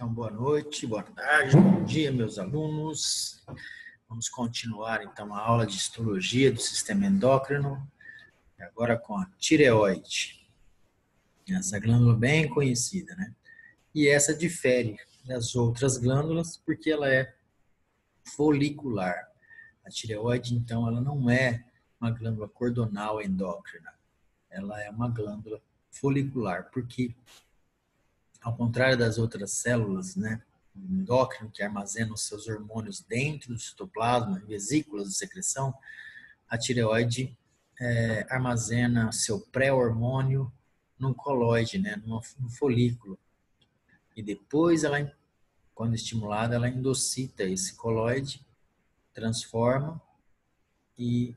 Então, boa noite, boa tarde, bom dia, meus alunos. Vamos continuar, então, a aula de histologia do sistema endócrino, agora com a tireoide. Essa glândula bem conhecida, né? E essa difere das outras glândulas porque ela é folicular. A tireoide, então, ela não é uma glândula cordonal endócrina. Ela é uma glândula folicular, porque ao contrário das outras células, né, endócrino, que armazenam seus hormônios dentro do citoplasma, em vesículas de secreção, a tireoide armazena seu pré-hormônio no coloide, né, no folículo. E depois, quando estimulada, ela endocita esse coloide, transforma e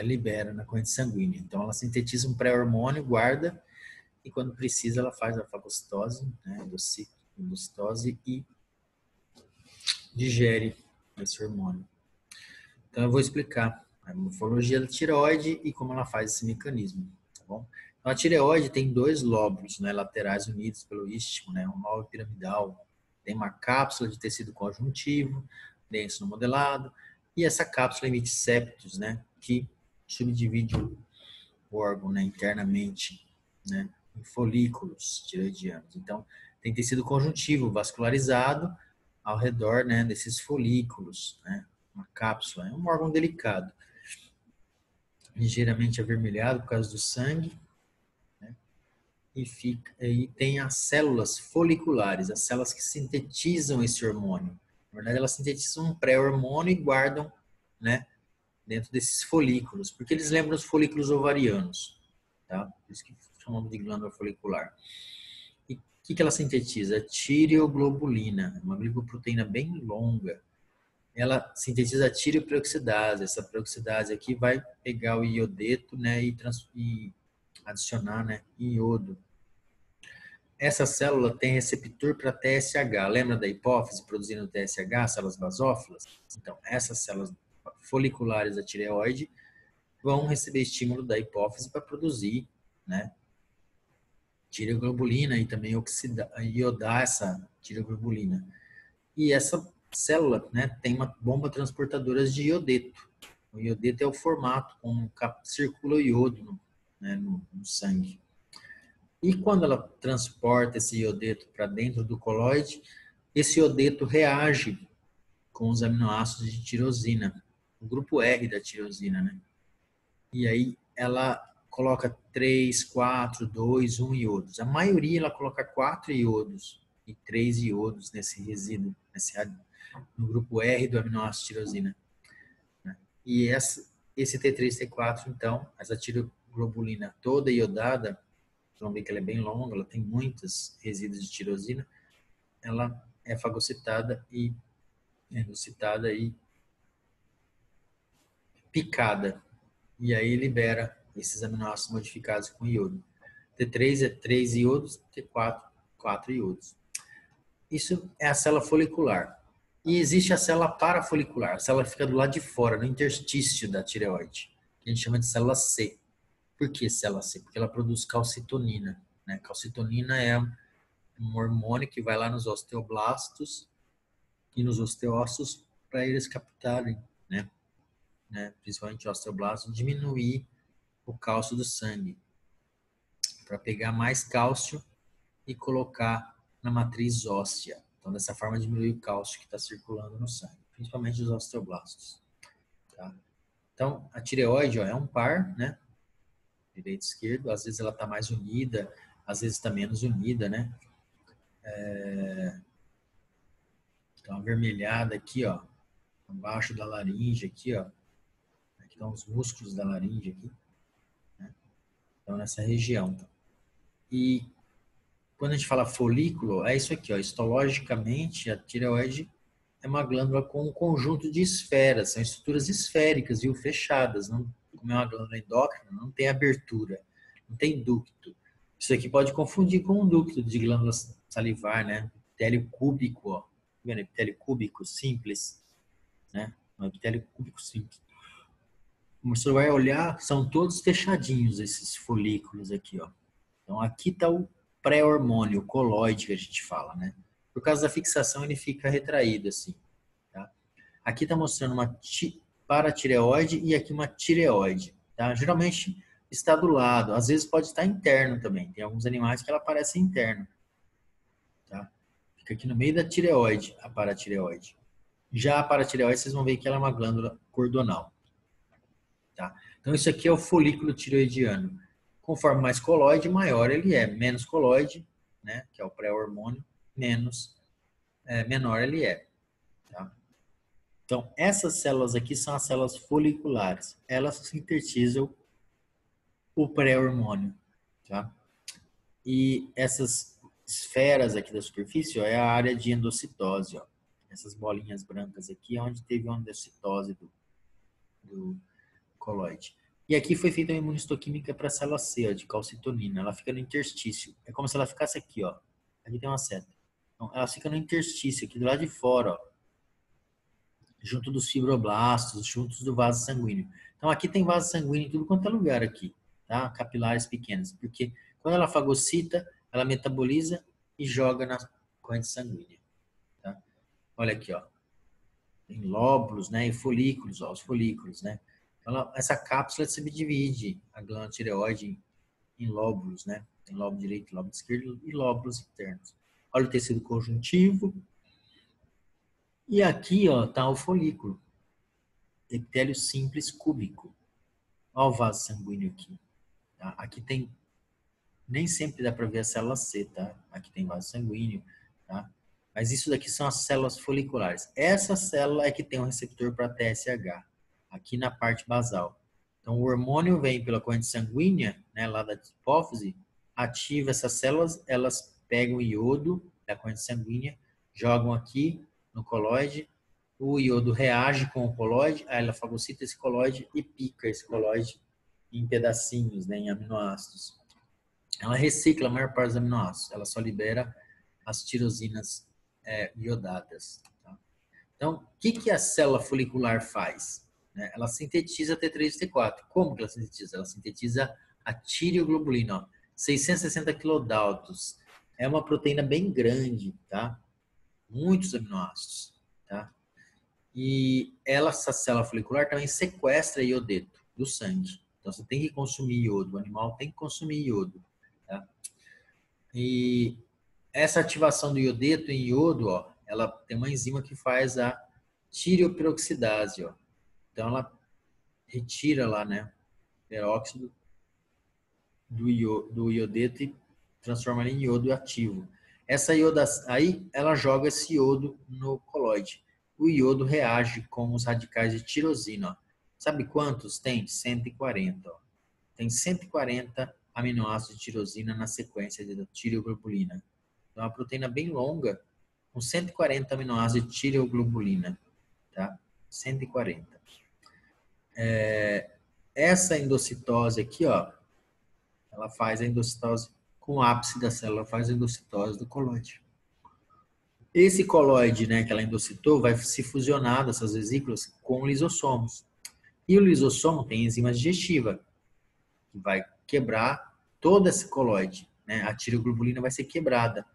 libera na corrente sanguínea. Então, ela sintetiza um pré-hormônio, guarda, e quando precisa, ela faz a fagocitose, né, endocitose e digere esse hormônio. Então, eu vou explicar a morfologia da tireoide e como ela faz esse mecanismo, tá bom? Então, a tireoide tem dois lóbulos, né, laterais unidos pelo istmo, né, um lobo piramidal. Tem uma cápsula de tecido conjuntivo, denso modelado, e essa cápsula emite septos, né, que subdivide o órgão, né, internamente, né, em folículos tireoidianos. Então, tem tecido conjuntivo vascularizado ao redor, né, desses folículos, né, uma cápsula. É um órgão delicado, ligeiramente avermelhado por causa do sangue, né, e tem as células foliculares, as células que sintetizam esse hormônio. Na verdade, elas sintetizam um pré-hormônio e guardam, né, dentro desses folículos, porque eles lembram os folículos ovarianos, tá? Por isso que chamamos de glândula folicular. E o que ela sintetiza? Tireoglobulina, uma glicoproteína bem longa. Ela sintetiza a tireoperoxidase. Essa peroxidase aqui vai pegar o iodeto, né, e adicionar, né, iodo. Essa célula tem receptor para TSH. Lembra da hipófise produzindo TSH, células basófilas? Então, essas células foliculares da tireoide vão receber estímulo da hipófise para produzir, né, tireoglobulina e também iodar essa tireoglobulina. E essa célula, né, tem uma bomba transportadora de iodeto. O iodeto é o formato com circula o iodo no sangue. E quando ela transporta esse iodeto para dentro do coloide, esse iodeto reage com os aminoácidos de tirosina, o grupo R da tirosina, né? E aí ela coloca 3, 4, 2, 1 iodos. A maioria ela coloca 4 iodos e 3 iodos nesse resíduo, no grupo R do aminoácido tirosina. E esse T3, T4, então, essa tireoglobulina toda iodada, vocês vão ver que ela é bem longa, ela tem muitos resíduos de tirosina, ela é fagocitada e endocitada e picada. E aí libera esses aminoácidos modificados com iodo. T3 é 3 iodos, T4, 4 iodos. Isso é a célula folicular. E existe a célula parafolicular. A célula fica do lado de fora, no interstício da tireoide, que a gente chama de célula C. Por que célula C? Porque ela produz calcitonina, né? Calcitonina é um hormônio que vai lá nos osteoblastos e nos osteócitos para eles captarem, né, principalmente osteoblastos, diminuir o cálcio do sangue, para pegar mais cálcio e colocar na matriz óssea. Então, dessa forma, diminuir o cálcio que está circulando no sangue, principalmente os osteoblastos. Tá? Então, a tireoide, ó, é um par, né? Direito e esquerdo. Às vezes ela está mais unida, às vezes está menos unida, né? Então, avermelhada aqui, ó, abaixo da laringe aqui, ó. Aqui estão os músculos da laringe aqui, né? Então, nessa região. E quando a gente fala folículo, é isso aqui, ó. Histologicamente, a tireoide é uma glândula com um conjunto de esferas, são estruturas esféricas, viu, fechadas. Não, como é uma glândula endócrina, não tem abertura, não tem ducto. Isso aqui pode confundir com um ducto de glândula salivar, né? Epitélio cúbico, ó. Vendo? Epitélio cúbico simples, né? Um epitélio cúbico simples. Como você vai olhar, são todos fechadinhos esses folículos aqui, ó. Então aqui está o pré-hormônio, o coloide que a gente fala, né? Por causa da fixação, ele fica retraído assim. Tá? Aqui está mostrando uma paratireoide e aqui uma tireoide. Tá? Geralmente está do lado, às vezes pode estar interno também. Tem alguns animais que ela aparece interno. Tá? Fica aqui no meio da tireoide, a paratireoide. Já a paratireoide, vocês vão ver que ela é uma glândula cordonal. Tá? Então, isso aqui é o folículo tireoidiano. Conforme mais coloide, maior ele é. Menos coloide, né, que é o pré-hormônio, menor ele é. Tá? Então, essas células aqui são as células foliculares. Elas sintetizam o pré-hormônio. Tá? E essas esferas aqui da superfície, ó, é a área de endocitose. Ó. Essas bolinhas brancas aqui é onde teve a endocitose do coloide. E aqui foi feita uma imunistoquímica para a célula C, ó, de calcitonina. Ela fica no interstício. É como se ela ficasse aqui, ó. Aqui tem uma seta. Então, ela fica no interstício, aqui do lado de fora, ó. Junto dos fibroblastos, juntos do vaso sanguíneo. Então, aqui tem vaso sanguíneo em tudo quanto é lugar aqui, tá? Capilares pequenas. Porque quando ela fagocita, ela metaboliza e joga na corrente sanguínea. Tá? Olha aqui, ó. Tem lóbulos, né? E folículos, ó. Os folículos, né? Essa cápsula se subdivide a glândula tireoide em lóbulos, né? Tem lóbulo direito, lóbulo esquerdo e lóbulos internos. Olha o tecido conjuntivo. E aqui, ó, tá o folículo. Epitélio simples cúbico. Olha o vaso sanguíneo aqui. Tá? Aqui tem, nem sempre dá para ver a célula C, tá? Aqui tem vaso sanguíneo, tá? Mas isso daqui são as células foliculares. Essa célula é que tem um receptor para TSH. Aqui na parte basal. Então, o hormônio vem pela corrente sanguínea, né, lá da hipófise, ativa essas células, elas pegam o iodo da corrente sanguínea, jogam aqui no coloide, o iodo reage com o coloide, aí ela fagocita esse coloide e pica esse coloide em pedacinhos, né, em aminoácidos. Ela recicla a maior parte dos aminoácidos, ela só libera as tirosinas iodadas. Tá? Então, o que a célula folicular faz? Ela sintetiza T3 e T4. Como que ela sintetiza? Ela sintetiza a tireoglobulina, ó, 660 kilodaltons. É uma proteína bem grande, tá? Muitos aminoácidos, tá? E essa célula folicular também sequestra iodeto do sangue. Então, você tem que consumir iodo. O animal tem que consumir iodo, tá? E essa ativação do iodeto em iodo, ó, ela tem uma enzima que faz a tireoperoxidase, ó. Então, ela retira lá, né, peróxido do iodeto e transforma ele em iodo ativo. Essa iodação, aí ela joga esse iodo no coloide. O iodo reage com os radicais de tirosina. Ó. Sabe quantos tem? 140. Ó. Tem 140 aminoácidos de tirosina na sequência da tireoglobulina. Então, é uma proteína bem longa, com 140 aminoácidos de tireoglobulina. Tá? 140. Essa endocitose aqui, ó, ela faz a endocitose com o ápice da célula, faz a endocitose do coloide. Esse coloide, né, que ela endocitou, vai se fusionar dessas vesículas com lisossomos. E o lisossomo tem enzima digestiva, que vai quebrar todo esse coloide, né? A tireoglobulina vai ser quebrada.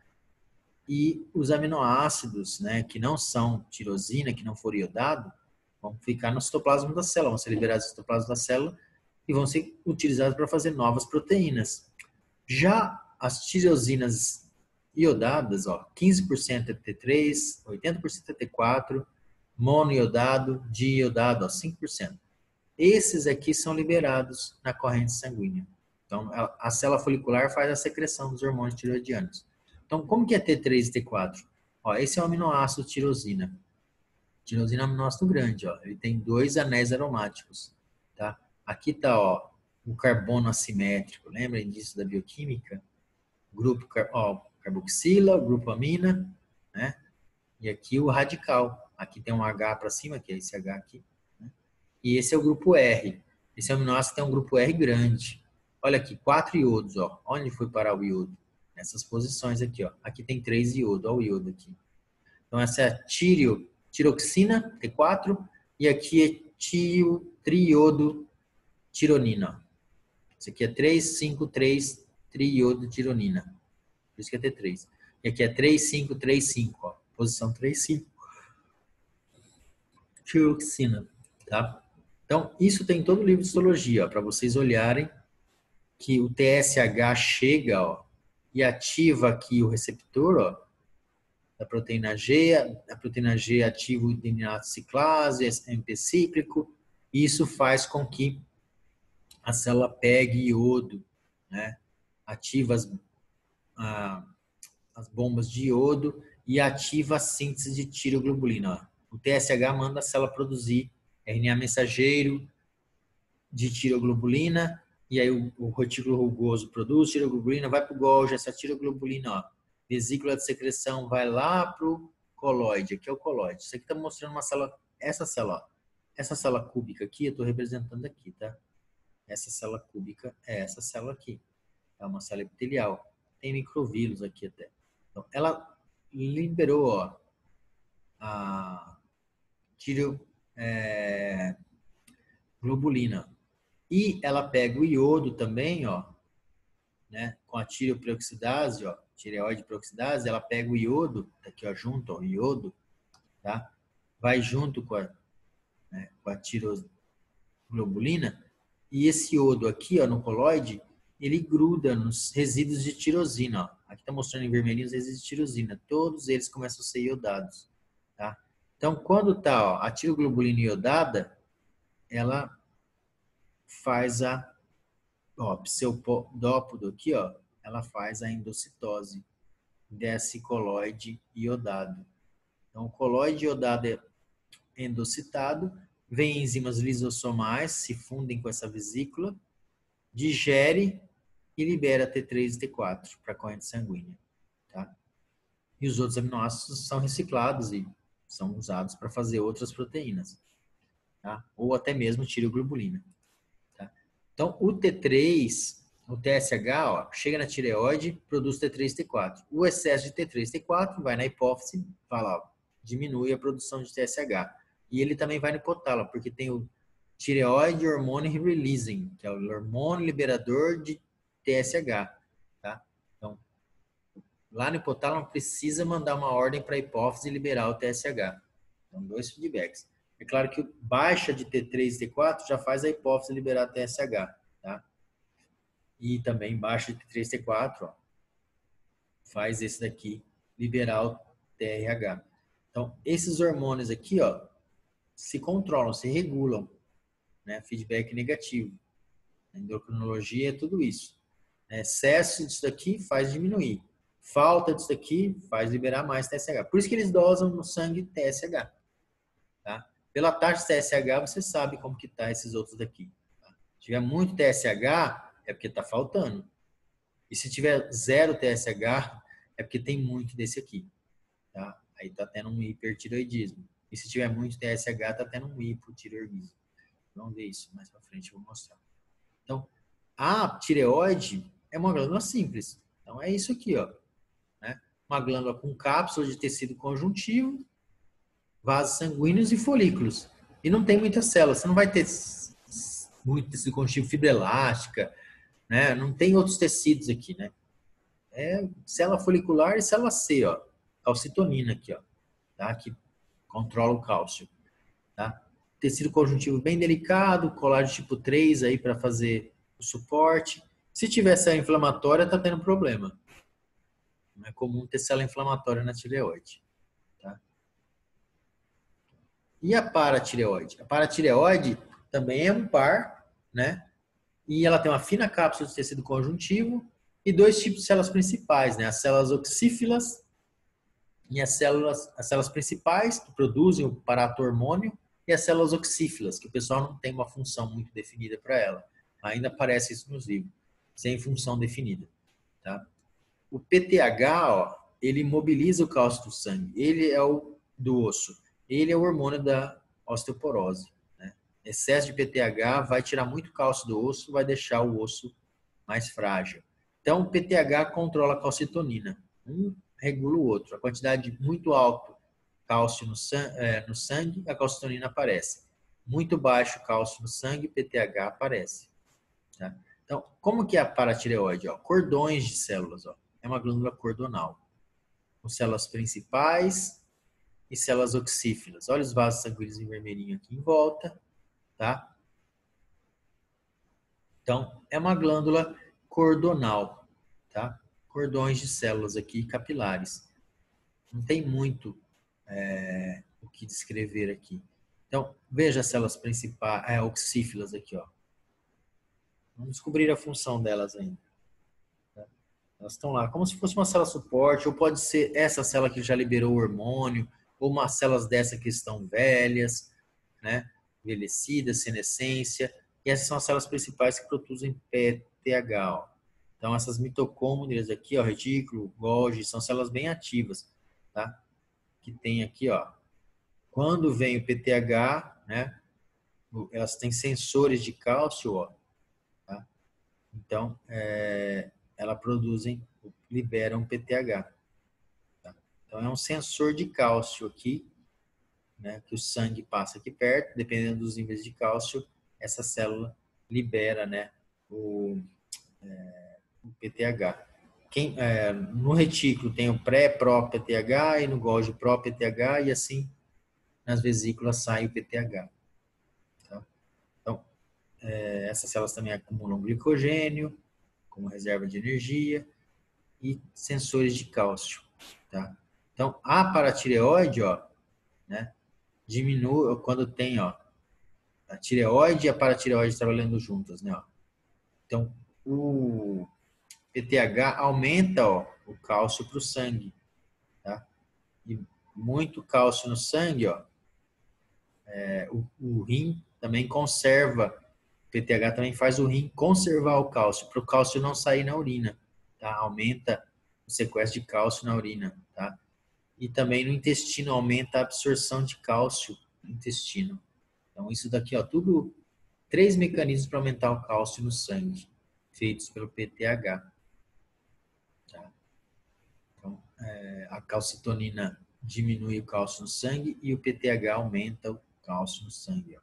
E os aminoácidos, né, que não são tirosina, que não foram iodados, vão ficar no citoplasma da célula, vão ser liberados no citoplasma da célula e vão ser utilizados para fazer novas proteínas. Já as tirosinas iodadas, ó, 15% é T3, 80% é T4, monoiodado, diiodado, ó, 5%. Esses aqui são liberados na corrente sanguínea. Então, a célula folicular faz a secreção dos hormônios tiroidianos. Então, como que é T3 e T4? Ó, esse é o aminoácido tirosina. Tirosina é um aminoácido grande, ó. Ele tem 2 anéis aromáticos, tá? Aqui tá, ó, o carbono assimétrico. Lembrem disso da bioquímica? Grupo, ó, carboxila, grupo amina, né? E aqui o radical. Aqui tem um H para cima, que é esse H aqui. Né? E esse é o grupo R. Esse aminoácido tem um grupo R grande. Olha aqui, 4 iodos, ó. Onde foi parar o iodo? Nessas posições aqui, ó. Aqui tem 3 iodos, ó o iodo aqui. Então, essa é a tiroxina, T4, e aqui é triodo tironina. Isso aqui é 3, 5, 3, triodo tironina. Por isso que é T3. E aqui é 3535, ó. Posição 35. Tiroxina, tá? Então, isso tem em todo o livro de histologia, para vocês olharem que o TSH chega, ó, e ativa aqui o receptor, ó, da proteína G. A proteína G ativa o DNA ciclase, MP cíclico, e isso faz com que a célula pegue iodo, né? Ativa as bombas de iodo e ativa a síntese de tiroglobulina. Ó. O TSH manda a célula produzir RNA mensageiro de tiroglobulina, e aí o retículo rugoso produz tiroglobulina, vai para o Golgi, essa tiroglobulina, ó, vesícula de secreção, vai lá para o coloide, aqui é o coloide. Isso aqui está mostrando uma célula, essa célula cúbica aqui, eu estou representando aqui, tá? Essa célula cúbica é essa célula aqui, é uma célula epitelial, tem microvírus aqui até. Então, ela liberou, ó, a tiroglobulina. E ela pega o iodo também, ó, né, com a tireoperoxidase, ó, tireoide peroxidase, ela pega o iodo, tá aqui, ó, junto, ó, o iodo, tá? Vai junto com a tiroglobulina, e esse iodo aqui, ó, no coloide, ele gruda nos resíduos de tirosina, ó. Aqui tá mostrando em vermelhinho os resíduos de tirosina. Todos eles começam a ser iodados, tá? Então, quando tá, ó, a tiroglobulina iodada, ela faz ó, pseudópodo aqui, ó, ela faz a endocitose desse coloide iodado. Então, o coloide iodado é endocitado, vem enzimas lisossomais, se fundem com essa vesícula, digere e libera T3 e T4 para a corrente sanguínea. Tá? E os outros aminoácidos são reciclados e são usados para fazer outras proteínas. Tá? Ou até mesmo tiroglobulina. Tá? Então, o T3, o TSH, ó, chega na tireoide, produz T3 e T4. O excesso de T3 e T4 vai na hipófise, fala, ó, diminui a produção de TSH. E ele também vai no hipotálamo, porque tem o tireoide hormone releasing, que é o hormônio liberador de TSH. Tá? Então, lá no hipotálamo precisa mandar uma ordem para a hipófise liberar o TSH. Então, dois feedbacks. É claro que baixa de T3 e T4 já faz a hipófise liberar TSH, tá? E também baixa de T3 e T4, ó, faz esse daqui liberar o TRH. Então, esses hormônios aqui, ó, se controlam, se regulam, né? Feedback negativo. A endocrinologia é tudo isso. Excesso disso daqui faz diminuir. Falta disso daqui faz liberar mais TSH. Por isso que eles dosam no sangue TSH. Tá? Pela taxa de TSH, você sabe como que tá esses outros daqui. Tá? Se tiver muito TSH, é porque está faltando. E se tiver zero TSH, é porque tem muito desse aqui. Tá? Aí está tendo um hipertireoidismo. E se tiver muito TSH, está tendo um hipotireoidismo. Vamos ver isso mais para frente, eu vou mostrar. Então, a tireoide é uma glândula simples. Então, é isso aqui, ó. Né? Uma glândula com cápsula de tecido conjuntivo, vasos sanguíneos e folículos. E não tem muitas células. Você não vai ter muito tecido conjuntivo, fibra elástica, né? Não tem outros tecidos aqui, né? É célula folicular e célula C, ó. Calcitonina aqui, ó. Tá? Que controla o cálcio. Tá? Tecido conjuntivo bem delicado, colágeno tipo 3 aí para fazer o suporte. Se tiver célula inflamatória, tá tendo problema. Não é comum ter célula inflamatória na tireoide. Tá? E a paratireoide? A paratireoide também é um par, né? E ela tem uma fina cápsula de tecido conjuntivo e dois tipos de células principais, né? As células oxífilas e as células principais, que produzem o paratormônio, e as células oxífilas, que o pessoal não tem uma função muito definida para ela. Ainda aparece isso nos livros, sem função definida. Tá? O PTH, ó, ele mobiliza o cálcio do sangue. Ele é o do osso. Ele é o hormônio da osteoporose. Né? Excesso de PTH vai tirar muito cálcio do osso, vai deixar o osso mais frágil. Então, o PTH controla a calcitonina. Um regula o outro. A quantidade muito alta cálcio no sangue, a calcitonina aparece. Muito baixo cálcio no sangue, PTH aparece. Tá? Então, como que é a paratireoide? Ó? Cordões de células. Ó. É uma glândula cordonal. com células principais e células oxífilas. Olha os vasos sanguíneos em vermelhinho aqui em volta, tá? Então, é uma glândula cordonal, tá? Cordões de células aqui capilares. Não tem muito o que descrever aqui. Então, veja as células principais, oxífilas aqui, ó. Não descobrir a função delas ainda. Tá? Elas estão lá, como se fosse uma célula suporte, ou pode ser essa célula que já liberou o hormônio, ou umas células dessa que estão velhas, né? Envelhecidas, senescência. E essas são as células principais que produzem PTH. Ó. Então, essas mitocôndrias aqui, ó, retículo, Golgi, são células bem ativas, tá? Que tem aqui, ó. Quando vem o PTH, né? Elas têm sensores de cálcio, ó. Tá? Então, elas produzem, liberam PTH. Tá? Então, é um sensor de cálcio aqui, né? Que o sangue passa aqui perto, dependendo dos níveis de cálcio, essa célula libera, né? O PTH. No retículo tem o pré-pró-PTH e no Golgi pró-PTH e assim nas vesículas sai o PTH. Tá? Então, essas células também acumulam glicogênio como reserva de energia e sensores de cálcio. Tá? Então, a paratireoide, ó, né, diminui quando tem, ó, a tireoide e a paratireoide trabalhando juntas, né? Ó. Então, o PTH aumenta, ó, o cálcio para o sangue, tá? E muito cálcio no sangue, ó, o rim também conserva. O PTH também faz o rim conservar o cálcio, para o cálcio não sair na urina, tá? Aumenta o sequestro de cálcio na urina, tá? E também no intestino aumenta a absorção de cálcio no intestino. Então isso daqui, ó, tudo 3 mecanismos para aumentar o cálcio no sangue, feitos pelo PTH. Tá? Então, a calcitonina diminui o cálcio no sangue e o PTH aumenta o cálcio no sangue. Ó.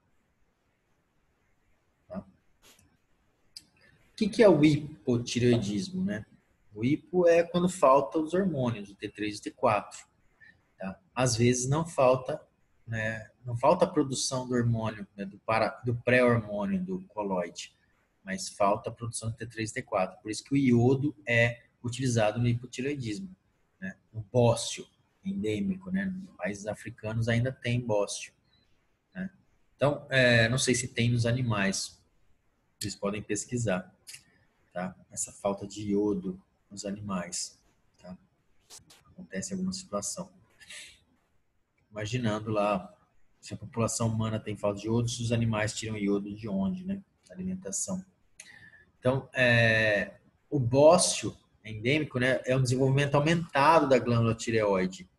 Tá? O que é o hipotireoidismo, né? O hipo é quando faltam os hormônios, o T3 e o T4. Tá? Às vezes não falta, né? Não falta a produção do hormônio, né? do pré-hormônio do coloide, mas falta a produção de T3 e T4. Por isso que o iodo é utilizado no hipotireoidismo. Né? O bócio endêmico, né? Nos países africanos ainda tem bócio. Né? Então, não sei se tem nos animais. Vocês podem pesquisar, tá? Essa falta de iodo nos animais, tá? Acontece em alguma situação. Imaginando lá, se a população humana tem falta de iodo, se os animais tiram iodo de onde, né? Da alimentação. Então, o bócio endêmico, né, é um desenvolvimento aumentado da glândula tireoide,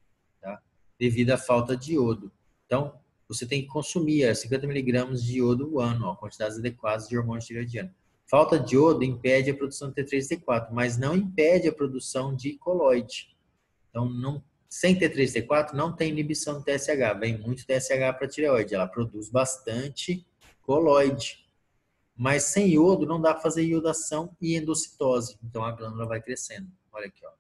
tá? Devido à falta de iodo. Então, você tem que consumir 50 miligramas de iodo ao ano, ó, quantidades adequadas de hormônio tireoidiano. Falta de iodo impede a produção de T3 e T4, mas não impede a produção de coloide. Então, sem T3 e T4, não tem inibição do TSH. Vem muito TSH para a tireoide. Ela produz bastante coloide. Mas sem iodo, não dá para fazer iodação e endocitose. Então, a glândula vai crescendo. Olha aqui, ó.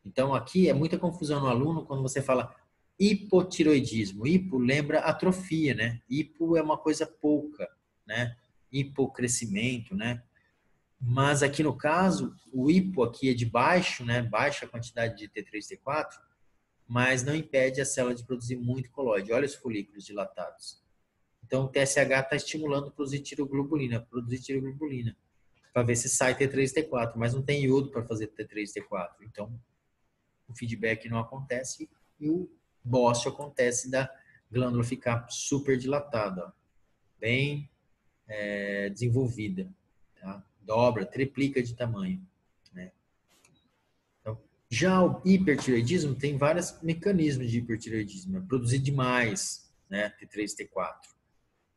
Então, aqui é muita confusão no aluno quando você fala hipotiroidismo. Hipo lembra atrofia, né? Hipo é uma coisa pouca, né? Hipocrescimento, né? Mas aqui no caso, o hipo aqui é de baixo, né? Baixa quantidade de T3 e T4, mas não impede a célula de produzir muito coloide. Olha os folículos dilatados. Então, o TSH está estimulando a produzir tiroglobulina, para ver se sai T3 e T4, mas não tem iodo para fazer T3 e T4. Então, o feedback não acontece e o bócio acontece da glândula ficar super dilatada, ó, bem desenvolvida. Tá? Dobra, triplica de tamanho. Né? Então, já o hipertireoidismo tem vários mecanismos de hipertireoidismo. É produzir demais, né? T3 e T4.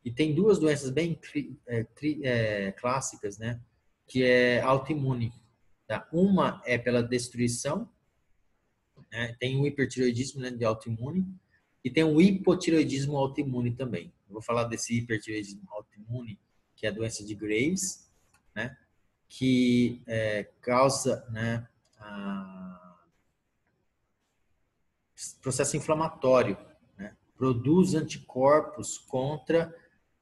E tem duas doenças bem clássicas, né? Que é autoimune. Tá? Uma é pela destruição, né? Tem o hipertireoidismo, né, de autoimune, e tem o hipotireoidismo autoimune também. Eu vou falar desse hipertireoidismo autoimune, que é a doença de Graves, né? Que causa, né, processo inflamatório, né? Produz anticorpos contra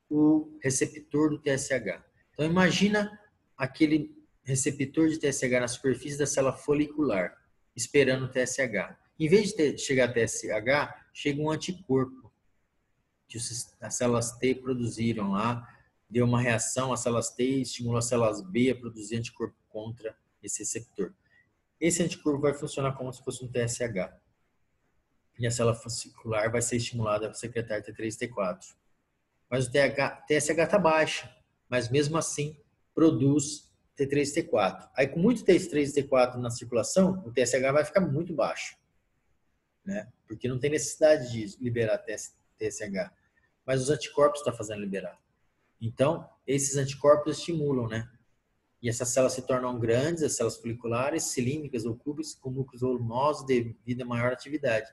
o receptor do TSH. Então, imagina aquele receptor de TSH na superfície da célula folicular, esperando o TSH. Em vez de chegar a TSH, chega um anticorpo que as células T produziram lá, deu uma reação, as células T estimulou as células B a produzir anticorpo contra esse receptor. Esse anticorpo vai funcionar como se fosse um TSH. E a célula folicular vai ser estimulada a secretar T3 e T4. Mas o TSH está baixa, mas mesmo assim produz T3 e T4. Aí com muito T3 e T4 na circulação, o TSH vai ficar muito baixo, né? Porque não tem necessidade de liberar TSH. Mas os anticorpos estão fazendo liberar. Então, esses anticorpos estimulam, né? E essas células se tornam grandes, as células foliculares, cilíndricas ou cúbicas, com núcleos volumosos devido a maior atividade.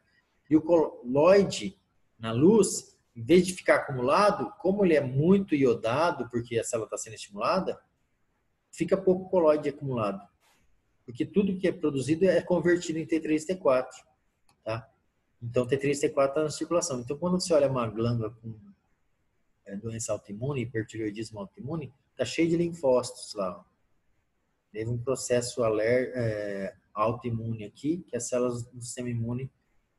E o coloide, na luz, em vez de ficar acumulado, como ele é muito iodado, porque a célula está sendo estimulada, fica pouco coloide acumulado. Porque tudo que é produzido é convertido em T3 e T4. Tá? Então, T3 e T4 está na circulação. Então, quando você olha uma glândula com doença autoimune, hipertireoidismo autoimune, está cheio de linfócitos lá. Ó. Teve um processo autoimune aqui, que as células do sistema imune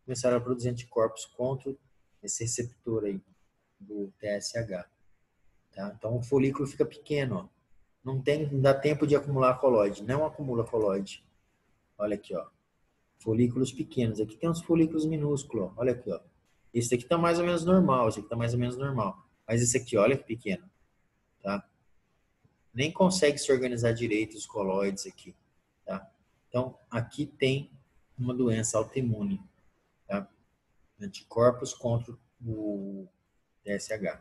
começaram a produzir anticorpos contra esse receptor aí do TSH. Tá? Então o folículo fica pequeno, ó. Não dá tempo de acumular coloide, não acumula coloide. Olha aqui, ó. Folículos pequenos. Aqui tem uns folículos minúsculos, ó. Olha aqui, ó. Esse aqui está mais ou menos normal, esse aqui está mais ou menos normal. Mas esse aqui, olha que pequeno. Tá? Nem consegue se organizar direito os coloides aqui. Tá? Então, aqui tem uma doença autoimune. Tá? Anticorpos contra o TSH.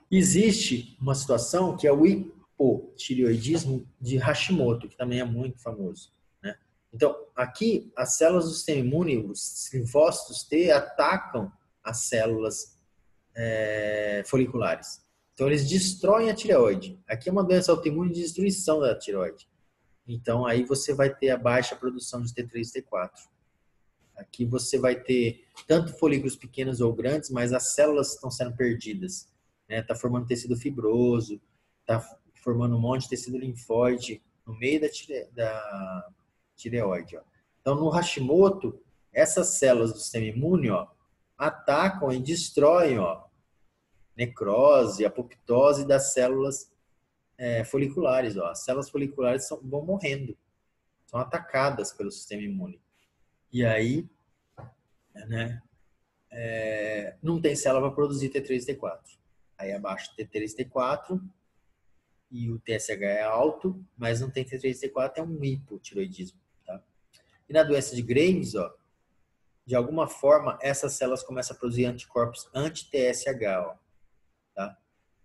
Existe uma situação que é o hipotireoidismo de Hashimoto, que também é muito famoso. Né? Então, aqui, as células do sistema imune, os linfócitos T, atacam as células foliculares. Então, eles destroem a tireoide. Aqui é uma doença autoimune de destruição da tireoide. Então, aí você vai ter a baixa produção de T3 e T4. Aqui você vai ter tanto folículos pequenos ou grandes, mas as células estão sendo perdidas. Está formando tecido fibroso, está formando um monte de tecido linfóide no meio da tireoide. Ó. Então, no Hashimoto, essas células do sistema imune atacam e destroem necrose, apoptose das células foliculares. Ó. As células foliculares vão morrendo, são atacadas pelo sistema imune. E aí, né, não tem célula para produzir T3 e T4. Aí abaixo T3 e T4 e o TSH é alto, mas não tem T3 e T4, é um hipotireoidismo. Tá? E na doença de Graves, de alguma forma, essas células começam a produzir anticorpos anti-TSH. Tá?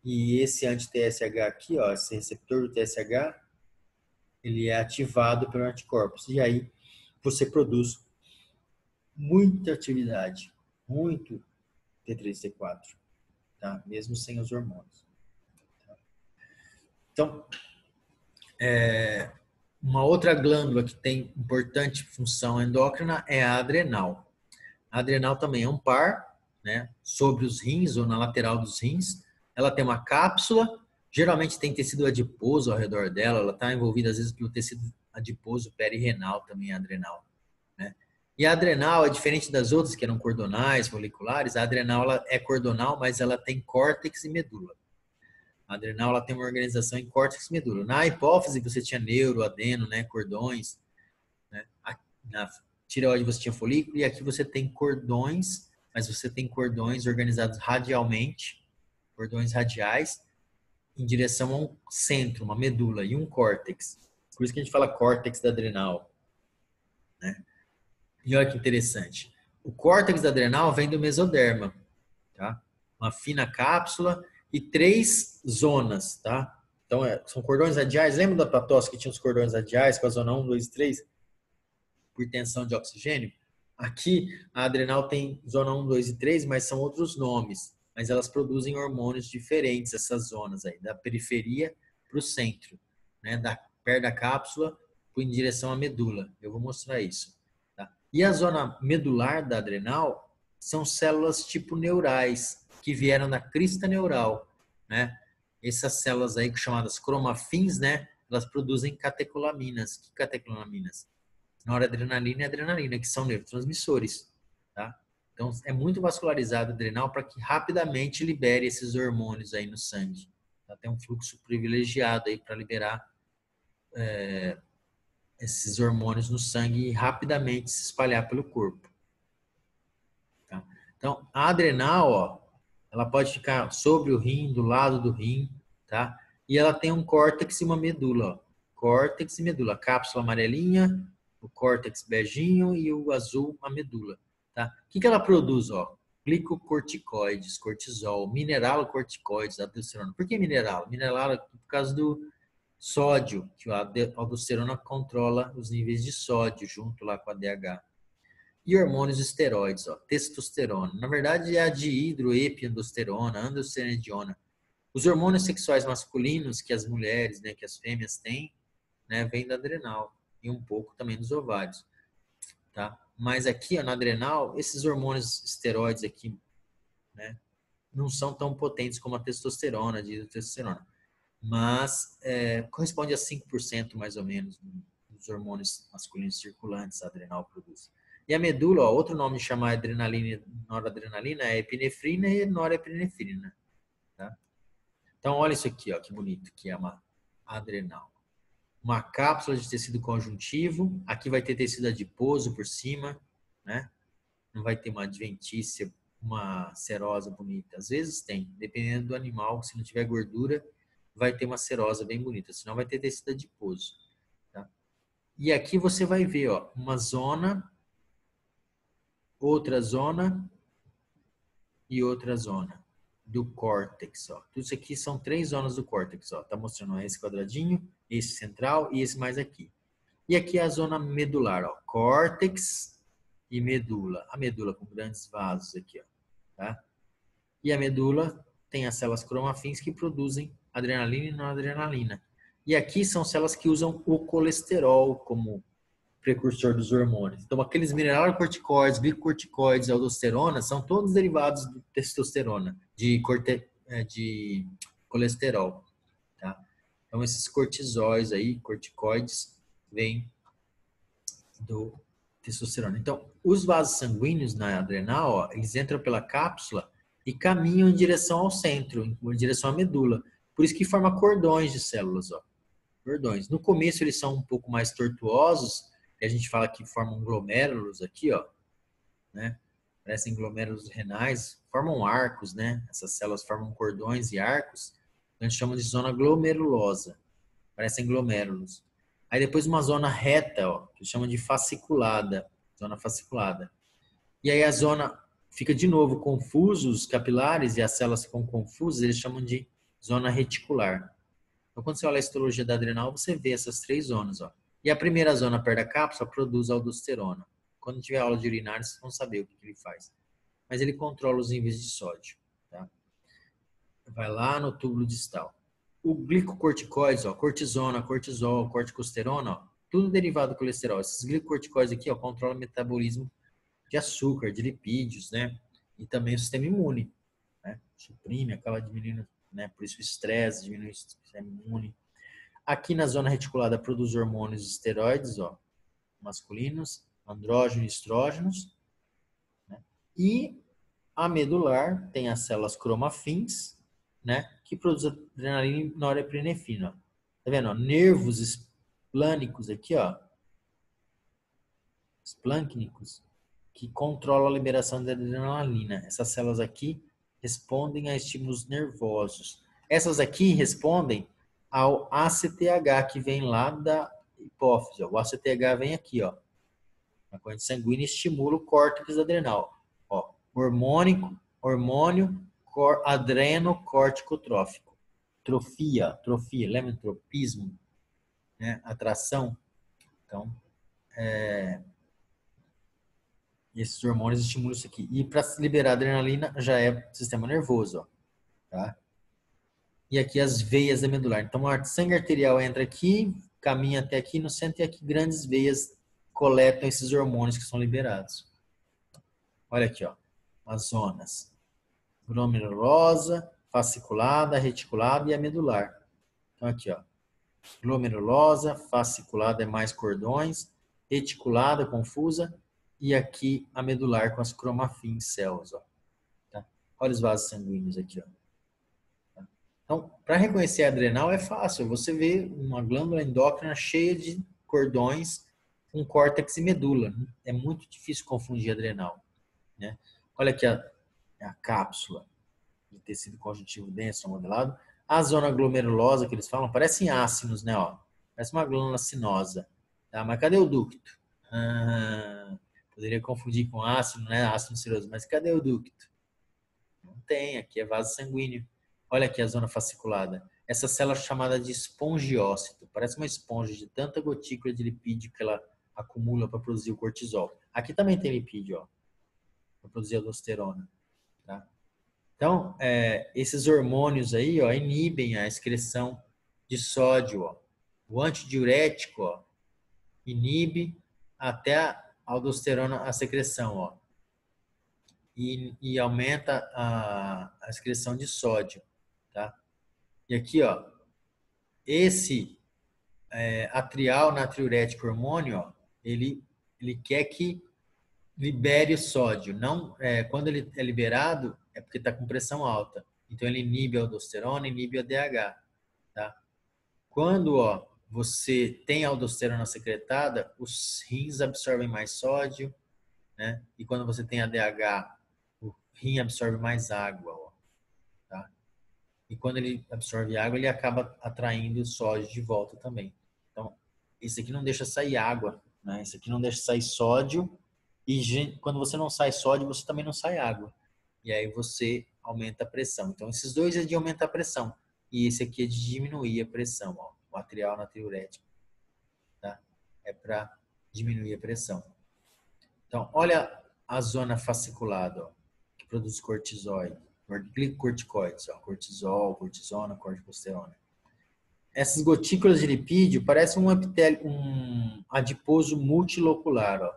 E esse anti-TSH aqui, esse receptor do TSH, ele é ativado pelos anticorpos. E aí você produz muita atividade, muito T3 e T4, tá? Mesmo sem os hormônios. Tá? Então, uma outra glândula que tem importante função endócrina é a adrenal. A adrenal também é um par, né, sobre os rins ou na lateral dos rins. Ela tem uma cápsula, geralmente tem tecido adiposo ao redor dela, ela está envolvida às vezes pelo tecido adiposo perirenal também, a adrenal. Né? E a adrenal é diferente das outras que eram cordonais, moleculares. A adrenal ela é cordonal, mas ela tem córtex e medula. A adrenal ela tem uma organização em córtex e medula. Na hipófise você tinha neuro, adeno, né, cordões. Né? Na tireoide você tinha folículo e aqui você tem cordões, mas você tem cordões organizados radialmente, cordões radiais, em direção a um centro, uma medula e um córtex. Por isso que a gente fala córtex da adrenal. Né? E olha que interessante. O córtex da adrenal vem do mesoderma, tá? Uma fina cápsula e 3 zonas, tá? Então, são cordões radiais. Lembra da platose que tinha os cordões radiais com a zona 1, 2, 3? Por tensão de oxigênio? Aqui, a adrenal tem zona 1, 2 e 3, mas são outros nomes. Mas elas produzem hormônios diferentes, essas zonas aí, da periferia para o centro, né? Perto da cápsula em direção à medula. Eu vou mostrar isso. Tá? E a zona medular da adrenal são células tipo neurais, que vieram da crista neural, né? Essas células aí chamadas cromafins, né? Elas produzem catecolaminas. Que catecolaminas? Noradrenalina e adrenalina, que são neurotransmissores, tá? Então, é muito vascularizado o adrenal para que rapidamente libere esses hormônios aí no sangue. Tá? Tem um fluxo privilegiado aí para liberar esses hormônios no sangue e rapidamente se espalhar pelo corpo. Tá? Então, a adrenal, ó, ela pode ficar sobre o rim, do lado do rim, tá? E ela tem um córtex e uma medula, ó. Córtex e medula, a cápsula amarelinha, o córtex beijinho e o azul, a medula, tá? O que ela produz, ó? Glicocorticoides, cortisol, mineralocorticoides, aldosterona. Por que mineral? Mineral é por causa do sódio, que a aldosterona controla os níveis de sódio junto lá com a DH. E hormônios esteroides, ó, testosterona. Na verdade, é a dihidroepiandrosterona, androstenediona. Os hormônios sexuais masculinos que as mulheres, né, que as fêmeas têm, né, vem da adrenal e um pouco também dos ovários, tá? Mas aqui, ó, na adrenal, esses hormônios esteroides aqui, né, não são tão potentes como a testosterona, a dihidrotestosterona, mas corresponde a 5% mais ou menos dos hormônios masculinos circulantes a adrenal produz. E a medula, ó, outro nome de chamar adrenalina e noradrenalina é epinefrina e norepinefrina. Tá? Então, olha isso aqui, ó, que bonito, que é uma adrenal. Uma cápsula de tecido conjuntivo. Aqui vai ter tecido adiposo por cima, né? Não vai ter uma adventícia, uma serosa bonita. Às vezes tem, dependendo do animal, se não tiver gordura, vai ter uma serosa bem bonita, senão vai ter tecido adiposo. Tá? E aqui você vai ver, ó, uma zona, outra zona e outra zona do córtex. Ó. Tudo isso aqui são 3 zonas do córtex. Ó. Tá mostrando esse quadradinho, esse central e esse mais aqui. E aqui é a zona medular, ó, córtex e medula. A medula com grandes vasos aqui, ó, tá? E a medula tem as células cromafins que produzem adrenalina e noradrenalina. E aqui são células que usam o colesterol como precursor dos hormônios. Então, aqueles mineralocorticoides, glicocorticoides, aldosterona, são todos derivados de testosterona, de colesterol. Tá? Então, esses cortisóis aí, corticoides, vêm do testosterona. Então, os vasos sanguíneos na adrenal, ó, eles entram pela cápsula e caminham em direção ao centro, em direção à medula. Por isso que forma cordões de células, ó. Cordões. No começo eles são um pouco mais tortuosos, e a gente fala que formam glomérulos aqui, ó, né? Parecem glomérulos renais, formam arcos, né? Essas células formam cordões e arcos, a gente chama de zona glomerulosa. Parecem glomérulos. Aí depois uma zona reta, ó, que chama de fasciculada, zona fasciculada. E aí a zona fica de novo confuso, os capilares e as células ficam confusas, eles chamam de zona reticular. Então quando você olha a histologia da adrenal, você vê essas 3 zonas, ó. E a primeira zona perto da cápsula produz aldosterona. Quando tiver aula de urinário, vocês vão saber o que ele faz. Mas ele controla os níveis de sódio, tá? Vai lá no túbulo distal. O glicocorticoides, ó, cortisona, cortisol, corticosterona, ó, tudo derivado do colesterol. Esses glicocorticoides aqui, ó, controlam o metabolismo de açúcar, de lipídios, né? E também o sistema imune, né? Suprime, acaba diminuindo, né? Por isso o estresse diminui o sistema imune. Aqui na zona reticulada produz hormônios esteroides, ó, masculinos, andrógenos e estrógenos, né? E a medular tem as células cromafins, né, que produz adrenalina e norepinefrina. Tá vendo? Ó? Nervos esplânicos aqui, ó. Esplâncnicos, que controlam a liberação da adrenalina. Essas células aqui respondem a estímulos nervosos. Essas aqui respondem ao ACTH, que vem lá da hipófise. Ó. O ACTH vem aqui, ó. A corrente sanguínea estimula o córtex adrenal. Ó, hormônio adrenocorticotrófico. Trofia, lembra de tropismo? Né? Atração. Então, esses hormônios estimulam isso aqui. E para liberar adrenalina já é sistema nervoso. Ó, tá? E aqui as veias da medular. Então, o sangue arterial entra aqui, caminha até aqui no centro e aqui grandes veias coletam esses hormônios que são liberados. Olha aqui, ó, as zonas glomerulosa, fasciculada, reticulada e a medular. Então aqui, ó, glomerulosa, fasciculada é mais cordões, reticulada, confusa, e aqui a medular com as cromafins cells, ó. Tá? Olha os vasos sanguíneos aqui, ó. Então, para reconhecer a adrenal é fácil. Você vê uma glândula endócrina cheia de cordões com córtex e medula. É muito difícil confundir adrenal, né? Olha aqui a cápsula de tecido conjuntivo denso modelado. A zona glomerulosa que eles falam, parecem ácinos, né? Ó, parece uma glândula sinosa. Tá? Mas cadê o ducto? Poderia confundir com ácido, né? Ácido ciroso. Mas cadê o ducto? Não tem, aqui é vaso sanguíneo. Olha aqui a zona fasciculada. Essa célula é chamada de espongiócito. Parece uma esponja de tanta gotícula de lipídio que ela acumula para produzir o cortisol. Aqui também tem lipídio, ó, para produzir aldosterona. Tá? Então, esses hormônios aí, ó, inibem a excreção de sódio, ó. O antidiurético, ó, inibe até a aldosterona, a secreção, ó. E aumenta a excreção de sódio, tá? E aqui, ó, esse atrial natriurético hormônio, ó, ele quer que libere o sódio. Não, quando ele é liberado, é porque está com pressão alta. Então, ele inibe a aldosterona, inibe a DH. Tá? Quando você tem aldosterona secretada, os rins absorvem mais sódio, né? E quando você tem ADH, o rim absorve mais água. Tá? E quando ele absorve água, ele acaba atraindo sódio de volta também. Então, esse aqui não deixa sair água, né? Esse aqui não deixa sair sódio. E quando você não sai sódio, você também não sai água. E aí você aumenta a pressão. Então, esses dois é de aumentar a pressão. E esse aqui é de diminuir a pressão, ó, o atrial natriurético. Tá? É para diminuir a pressão. Então, olha a zona fasciculada, ó, que produz cortisol, glicocorticoides, ó, cortisol, cortisona, corticosterona. Essas gotículas de lipídio parecem um epitélio, um adiposo multilocular, ó.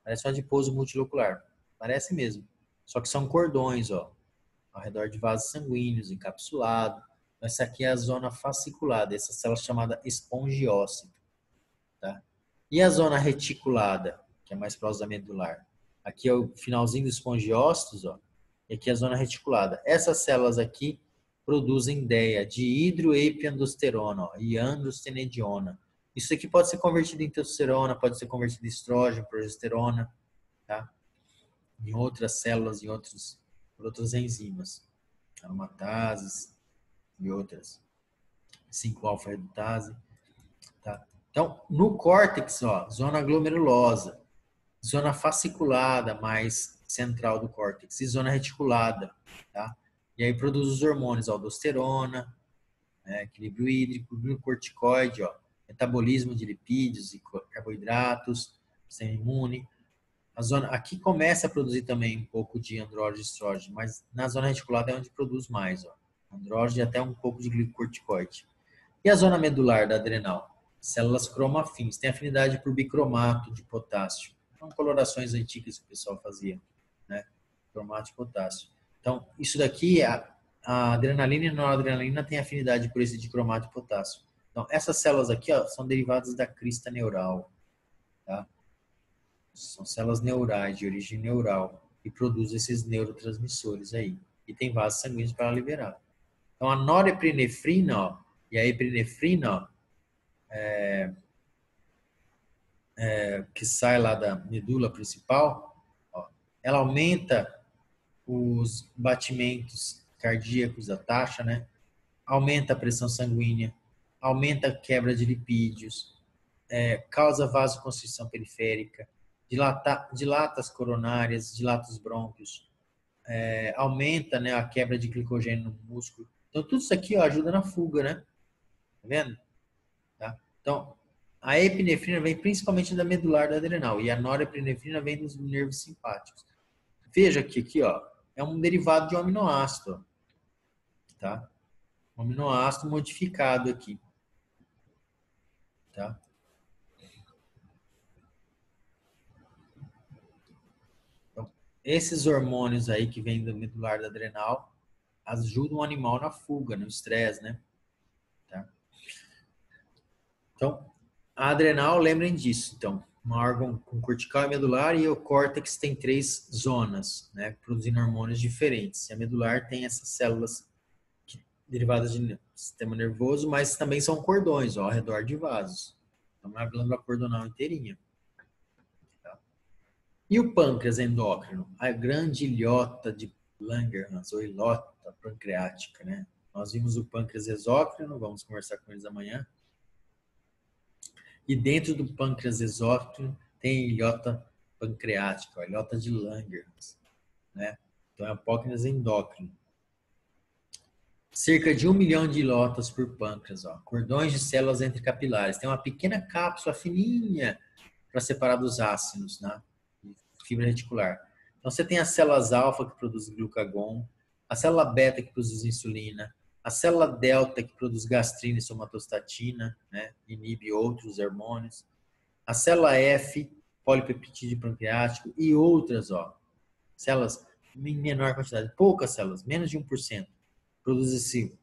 Parece um adiposo multilocular. Parece mesmo. Só que são cordões, ó, ao redor de vasos sanguíneos, encapsulado. Essa aqui é a zona fasciculada, essa célula chamada espongiócito. Tá? E a zona reticulada, que é mais próxima da medular? Aqui é o finalzinho dos espongiócitos, ó, e aqui é a zona reticulada. Essas células aqui produzem DEA, dihidroepiandrosterona, ó, e androstenediona. Isso aqui pode ser convertido em testosterona, pode ser convertido em estrógeno, progesterona, tá? Em outras células, por outras enzimas, aromatases e outras, 5-alfa-redutase, tá? Então, no córtex, ó, zona glomerulosa, zona fasciculada mais central do córtex e zona reticulada, tá? E aí produz os hormônios aldosterona, equilíbrio hídrico, glicocorticoide, ó, metabolismo de lipídios e carboidratos, sistema imune. A zona aqui começa a produzir também um pouco de andrógeno e estrógeno, mas na zona reticulada é onde produz mais, ó, andrógeno e até um pouco de glicocorticoide. E a zona medular da adrenal? Células cromafins, tem afinidade por bicromato de potássio. São colorações antigas que o pessoal fazia, né? Cromato de potássio. Então, isso daqui, a adrenalina e a noradrenalina têm afinidade por esse dicromato de potássio. Então, essas células aqui, ó, são derivadas da crista neural, tá? São células neurais, de origem neural, e produzem esses neurotransmissores aí. E tem vasos sanguíneos para liberar. Então, a norepinefrina, ó, e a epinefrina, ó, que sai lá da medula principal, ó, ela aumenta os batimentos cardíacos, a taxa, né? Aumenta a pressão sanguínea, aumenta a quebra de lipídios, causa vasoconstrição periférica, dilata as coronárias, dilata os brônquios, aumenta, né, a quebra de glicogênio no músculo. Então, tudo isso aqui, ó, ajuda na fuga, né? Tá vendo? Tá? Então, a epinefrina vem principalmente da medular da adrenal e a norepinefrina vem dos nervos simpáticos. Veja que aqui, ó, é um derivado de um aminoácido, tá? Um aminoácido modificado aqui, tá? esses hormônios aí que vêm do medular da adrenal ajudam o animal na fuga, no estresse, né? Tá? Então, a adrenal, lembrem disso. Então, um órgão com cortical e medular, e o córtex tem 3 zonas, né? Produzindo hormônios diferentes. E a medular tem essas células derivadas do sistema nervoso, mas também são cordões, ó, ao redor de vasos. Então, é uma glândula cordonal inteirinha. Tá? E o pâncreas endócrino? A grande ilhota de Langerhans, ou ilhota pancreática, né? Nós vimos o pâncreas exócrino, vamos conversar com eles amanhã. E dentro do pâncreas exócrino tem a ilhota pancreática, a ilhota de Langerhans, né? Então é o pâncreas endócrino. Cerca de 1 milhão de ilhotas por pâncreas, ó. Cordões de células intercapilares. Tem uma pequena cápsula fininha para separar dos ácidos, né? Fibra reticular. Então você tem as células alfa que produzem glucagon, a célula beta que produz insulina, a célula delta que produz gastrina e somatostatina, né? Inibe outros hormônios, a célula F, polipeptídeo pancreático e outras, ó. Células em menor quantidade, poucas células, menos de 1%. Produz-se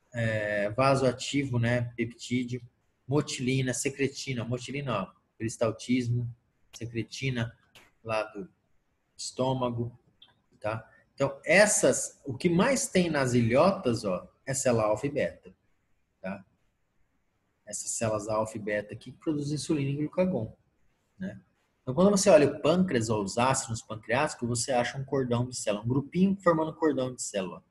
vasoativo, né? Peptídeo, motilina, secretina. Motilina, ó, peristaltismo, secretina lá do estômago, tá? Então, o que mais tem nas ilhotas, ó, é célula alfa e beta, tá? Essas células alfa e beta aqui que produzem insulina e glucagon, né? Então, quando você olha o pâncreas ou os ácidos pancreáticos, você acha um cordão de célula, um grupinho formando um cordão de célula.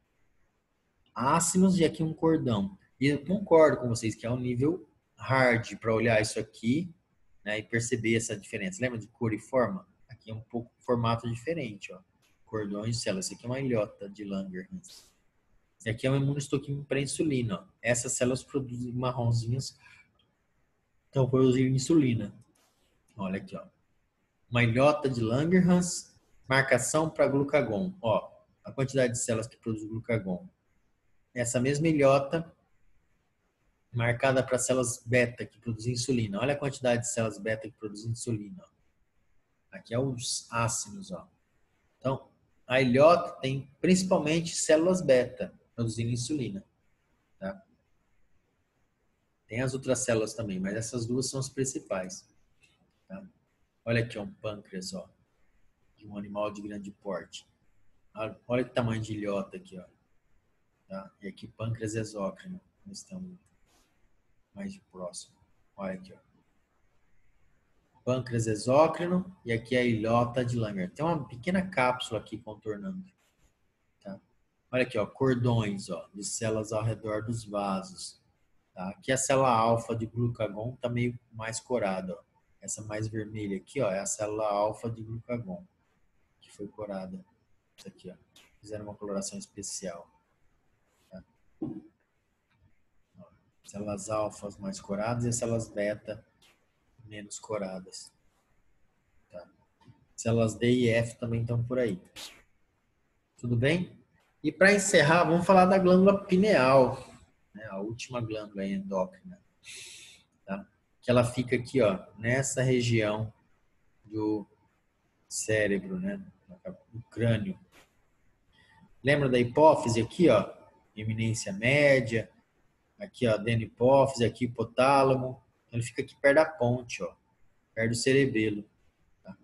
Ácidos e aqui um cordão. E eu concordo com vocês que é um nível hard para olhar isso aqui, né, e perceber essa diferença. Lembra de cor e forma? Aqui é um pouco formato diferente, ó. Cordões de células. Esse aqui é uma ilhota de Langerhans. Esse aqui é um imunoestoquímico para insulina, ó. Essas células produzem marronzinhas, então produzem insulina. Olha aqui, ó. Uma ilhota de Langerhans, marcação para glucagon. Ó, a quantidade de células que produzem glucagon. Essa mesma ilhota marcada para células beta que produzem insulina. Olha a quantidade de células beta que produzem insulina. Aqui é os ácidos, ó. Então, a ilhota tem principalmente células beta produzindo insulina, tá? Tem as outras células também, mas essas duas são as principais, tá? Olha aqui, ó, um pâncreas, ó, de um animal de grande porte. Olha que tamanho de ilhota aqui, ó. Tá? E aqui pâncreas exócrino, estamos mais próximo. Olha aqui, ó. Pâncreas exócrino e aqui a ilhota de Langer. Tem uma pequena cápsula aqui contornando. Tá? Olha aqui, ó, cordões, ó, de células ao redor dos vasos. Tá? Aqui a célula alfa de glucagon está meio mais corada. Ó. Essa mais vermelha aqui, ó, é a célula alfa de glucagon, que foi corada. Isso aqui, ó. Fizeram uma coloração especial. Tá? Ó, células alfas mais coradas e as células beta menos coradas. Tá? Células D e F também estão por aí. Tudo bem? E para encerrar, vamos falar da glândula pineal, né? A última glândula endócrina. Tá? Que ela fica aqui, ó, nessa região do cérebro, né? Do crânio. Lembra da hipófise aqui, ó? Eminência média. Aqui, ó, adenopófise, aqui hipotálamo. Ele fica aqui perto da ponte, ó, perto do cerebelo. Tá?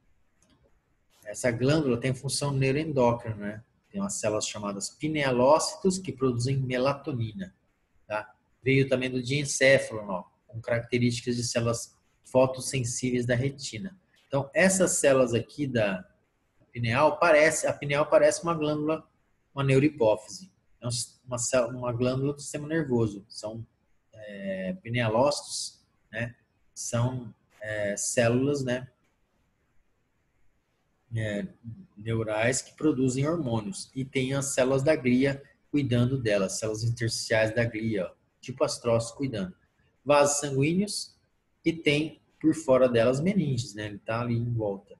Essa glândula tem função neuroendócrina, né? Tem umas células chamadas pinealócitos que produzem melatonina. Tá? Veio também do diencéfalo, ó, com características de células fotossensíveis da retina. Então, essas células aqui da pineal a pineal parece uma glândula, uma neurohipófise. É uma glândula do sistema nervoso. São pinealócitos, né? São células, né? Neurais que produzem hormônios. E tem as células da glia cuidando delas, células intersticiais da glia, ó, tipo astrócitos cuidando. Vasos sanguíneos e tem por fora delas meninges, né? Ele está ali em volta.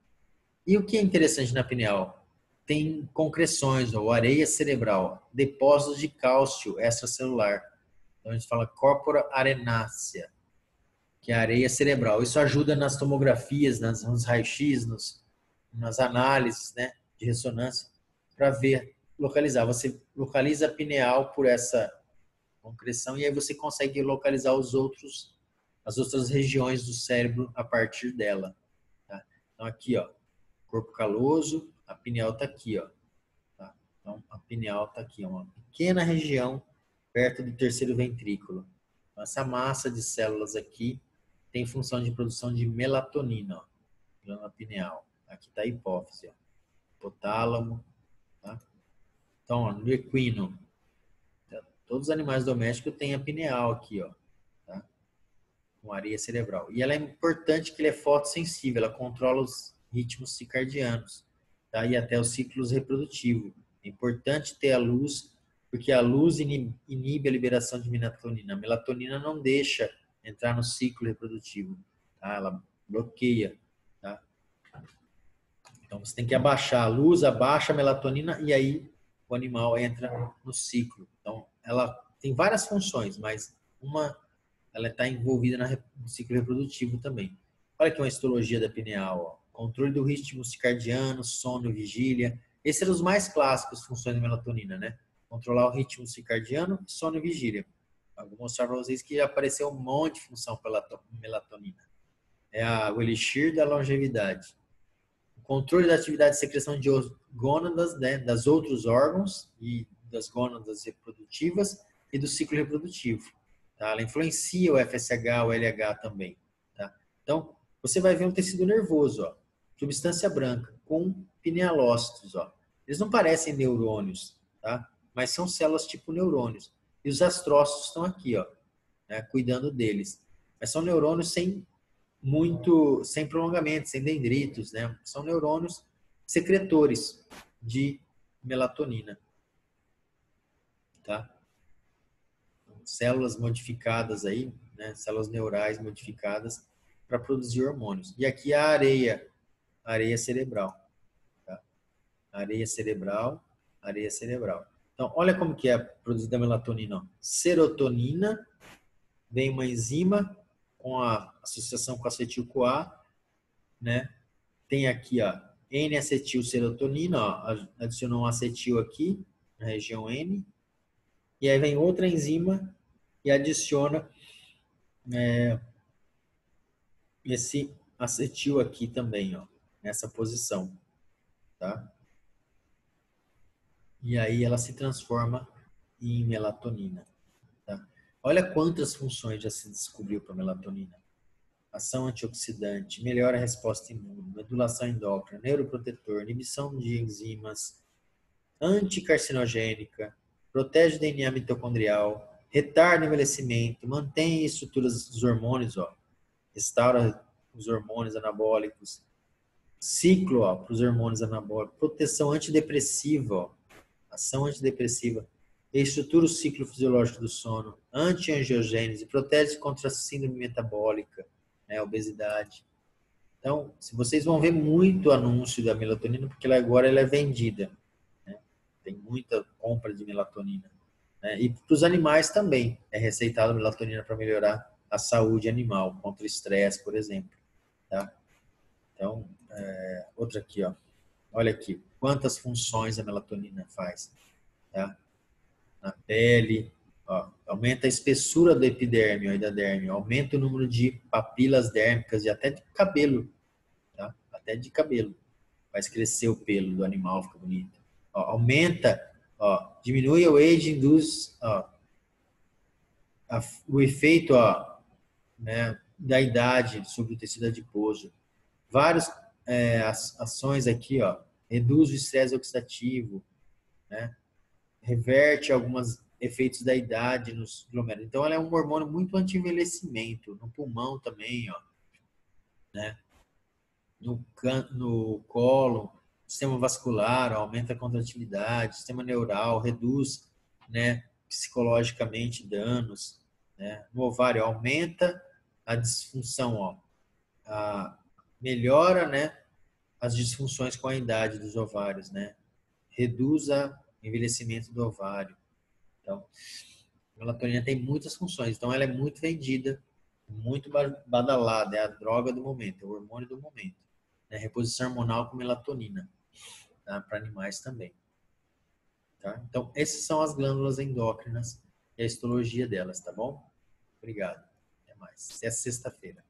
E o que é interessante na pineal? Tem concreções, ou areia cerebral, depósitos de cálcio extracelular. Então a gente fala corpora arenácea, que é a areia cerebral. Isso ajuda nas tomografias, nos raios-x, nas análises, né, de ressonância. para ver, localizar. Você localiza a pineal por essa concreção e aí você consegue localizar as outras regiões do cérebro a partir dela. Tá? Então aqui, ó, corpo caloso, a pineal está aqui, ó. Tá? Então a pineal está aqui, uma pequena região perto do terceiro ventrículo. Então, essa massa de células aqui tem função de produção de melatonina, ó, glândula pineal. Aqui está a hipófise, ó, hipotálamo. Tá? Então, ó, no equino, todos os animais domésticos têm a pineal aqui, ó, tá? Com areia cerebral. E ela é importante que ela é fotossensível, ela controla os ritmos circadianos, tá? E até os ciclos reprodutivos. É importante ter a luz, porque a luz inibe a liberação de melatonina. A melatonina não deixa entrar no ciclo reprodutivo, tá? Ela bloqueia, tá? Então você tem que abaixar a luz, abaixa a melatonina e aí o animal entra no ciclo. Então ela tem várias funções, mas ela está envolvida no ciclo reprodutivo também. Olha aqui uma histologia da pineal, ó. Controle do ritmo circadiano, sono e vigília. Esses eram os mais clássicos funções da melatonina, né? Controlar o ritmo circadiano, sono e vigília. Eu vou mostrar para vocês que apareceu um monte de função pela melatonina. É o elixir da longevidade. O controle da atividade de secreção de gônadas, né, das outros órgãos e das gônadas reprodutivas e do ciclo reprodutivo. Tá? Ela influencia o FSH, o LH também. Tá? Então, você vai ver um tecido nervoso, ó, substância branca, com pinealócitos. Ó. Eles não parecem neurônios, tá? Mas são células tipo neurônios. E os astrócitos estão aqui, ó, né, cuidando deles. Mas são neurônios sem prolongamento, sem dendritos, né? São neurônios secretores de melatonina, tá? Células modificadas aí, né? Células neurais modificadas para produzir hormônios. E aqui a areia cerebral, tá? Areia cerebral. Então, olha como que é produzida a melatonina. Ó. Serotonina, vem uma enzima com a associação com acetil-CoA, né? Tem aqui, ó, N-acetilserotonina, ó, adicionou um acetil aqui, na região N, e aí vem outra enzima e adiciona esse acetil aqui também, ó, nessa posição, tá? E aí ela se transforma em melatonina, tá? Olha quantas funções já se descobriu para melatonina. Ação antioxidante, melhora a resposta imune, modulação endócrina, neuroprotetor, inibição de enzimas, anticarcinogênica, protege o DNA mitocondrial, retarda o envelhecimento, mantém estruturas dos hormônios, ó, restaura os hormônios anabólicos, ciclo para os hormônios anabólicos, proteção antidepressiva, ó, ação antidepressiva, estrutura o ciclo fisiológico do sono, antiangiogênese, protege contra a síndrome metabólica, né, obesidade. Então, se vocês vão ver muito anúncio da melatonina, porque agora ela é vendida. Né? Tem muita compra de melatonina. Né? E para os animais também é receitado melatonina para melhorar a saúde animal, contra o estresse, por exemplo. Tá? Então, outra aqui, ó. Olha aqui, quantas funções a melatonina faz. Tá? Na pele, ó, aumenta a espessura do epiderme e da derme, aumenta o número de papilas dérmicas e até de cabelo, tá? Até de cabelo. Faz crescer o pelo do animal, fica bonito. Ó, aumenta, ó, diminui o age, induz o efeito, ó, né, da idade sobre o tecido adiposo. Várias ações aqui, ó, reduz o estresse oxidativo, né? Reverte alguns efeitos da idade nos glomérulos. Então, ela é um hormônio muito anti-envelhecimento, no pulmão também, ó, né? No colo, sistema vascular, ó, aumenta a contratividade, sistema neural, reduz, né, psicologicamente danos, né? No ovário, aumenta a disfunção, ó, melhora, né, as disfunções com a idade dos ovários, né? Reduz o envelhecimento do ovário. Então, a melatonina tem muitas funções, então ela é muito vendida, muito badalada, é a droga do momento, é o hormônio do momento. Né? Reposição hormonal com melatonina, tá? Para animais também. Tá? Então, essas são as glândulas endócrinas e a histologia delas, tá bom? Obrigado. Até mais. Até sexta-feira.